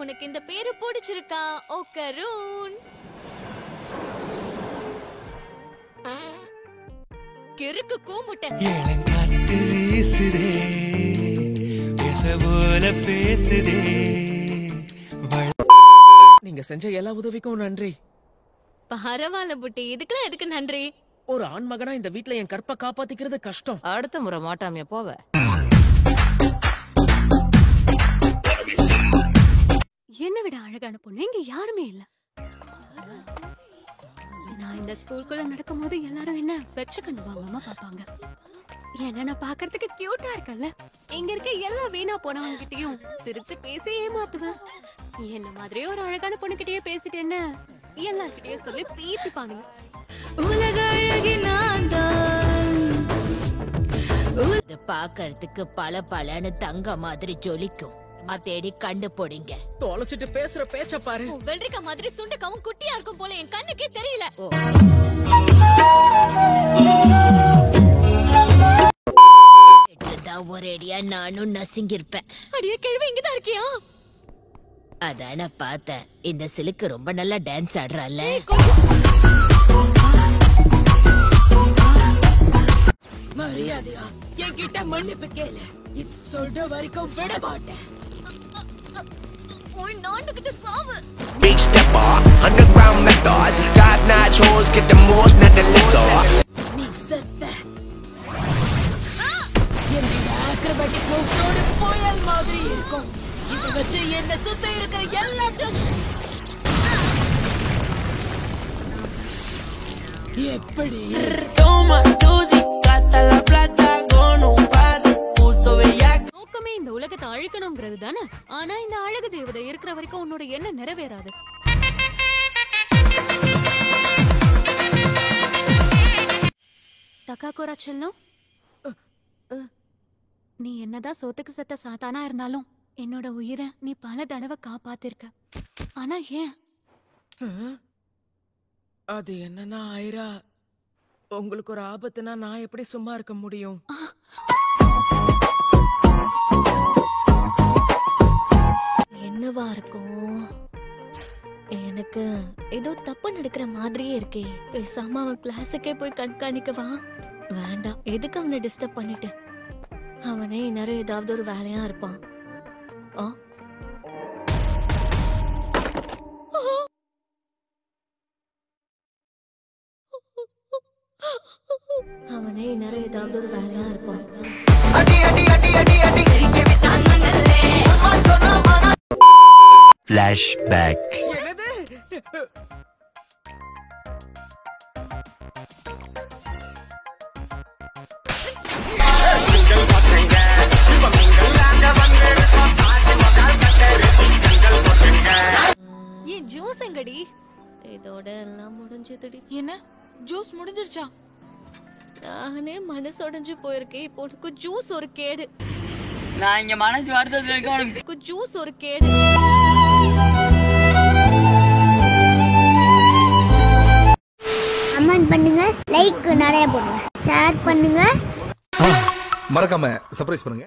உனக்கு இந்த பேரு பிடிச்சிருக்கா? ஓகரூன். கிறுக்கு கூமுட்ட. ஏலங்காத்து வீசுதே, பேச போல பேசுதே. நீங்க செஞ்ச எல்லா உதவிக்கும் நன்றி. பரவாயில்ல புட்டி, இதுக்கெல்லாம் எதுக்கு நன்றி? ஒரு ஆண் மகனா இந்த வீட்ல என் கற்பை காப்பாத்திக்கிறது கஷ்டம். அடுத்த முறை மாட்டாமியா போவ. என்ன விட அழகான பொண்ணு இங்க யாருமே இல்ல. நான் இந்த ஸ்கூலுக்குள்ள நடக்கும் போது எல்லாரும் என்ன வெச்சு கண்டு வாங்காம பாப்பாங்க. ஏன்னா நான் பாக்குறதுக்கு கியூட்டா இருக்கல. இங்க இருக்க எல்லா வீணா போனவங்க கிட்டயும் சிரிச்சு பேசி ஏமாத்துவேன். என்ன மாதிரியே ஒரு அழகான பொண்ணு கிட்டயே பேசிட்டேன்னு எல்லார்கிட்டயும் சொல்லி பீத்திப்பானுங்க. உலக அழகி நான் தான். பாக்கறதுக்கு பல பலன்னு தங்க மாதிரி ஜொலிக்கும். தேடி கண்டு போடுங்க. தொலைச்சிட்டு பேசுற பேச்ச பாரு. வெள்ளரிக்கா மாதிரி சுண்டக்காவும் குட்டியா இருக்கும் போல என் கண்ணுக்கே தெரியல. ஒரேடியா நானும் நசுங்கிருப்பேன். அடியே கிழவி இங்கதான் இருக்கியா? அதான பார்த்தேன். இந்த சிலுக்கு ரொம்ப நல்லா டான்ஸ் ஆடுறால. மரியாதையா என்கிட்ட மன்னிப்பு கேளு. சொல்ற வரைக்கும் விட மாட்டேன். போய் நாண்டுகிட்டு சாவு. Big stepper, underground methods, God night chores, get the most, not the lizard. நீ செத்த. என்னோட acrobatic moves-ஓட புயல் மாதிரி இருக்கும். இத வச்சு என்ன சுத்த இருக்கிற எல்லாத்தையும் எப்படி? Toma tu cata la plata con un pase, puso bellaco. நோக்கமே இந்த உலகத்தை அழிக்கணும்ங்கிறது தானே. ஆனா இந்த அழகு தேவதை இருக்கிற வரைக்கும் உன்னோட எண்ணம் நிறைவேறாது. டக்காகோரா செல்லம், நீ என்னதான் சோத்துக்கு செத்த சாத்தானா இருந்தாலும் என்னோட உயிரை நீ பல தடவை காப்பாத்திருக்க. ஆனா ஏன்? அது என்னன்னா ஐரா, உங்களுக்கு ஒரு ஆபத்துனா நான் எப்படி சும்மா இருக்க முடியும்? என்னவா இருக்கும்? எனக்கு ஏதோ தப்பு நடக்கிற மாதிரியே இருக்கே. பேசாம அவன் கிளாஸுக்கே போய் கண்காணிக்கவா? வேண்டாம், எதுக்கு அவனை டிஸ்டர்ப் பண்ணிட்டு? அவனே இந்நேரம் ஏதாவது ஒரு வேலையா இருப்பான். அவனே இந்நேரம் ஏதாவது ஒரு வேலையா இருப்பான். Flashback. என்னது? ஏன் ஜூஸ் எங்கடி? இதோட எல்லாம் முடிஞ்சதுடி. என்ன ஜூஸ் முடிஞ்சிருச்சா? நானே மனசு உடைஞ்சு போயிருக்கேன். இப்போ உனக்கு ஜூஸ் ஒரு கேடு. நான் இங்க மனசு வருது வரைக்கும் ஜூஸ் ஒரு கேடு. கமெண்ட் பண்ணுங்க, லைக் நிறைய போடுங்க, ஷேர் பண்ணுங்க. மறக்காம சர்ப்ரைஸ் பண்ணுங்க.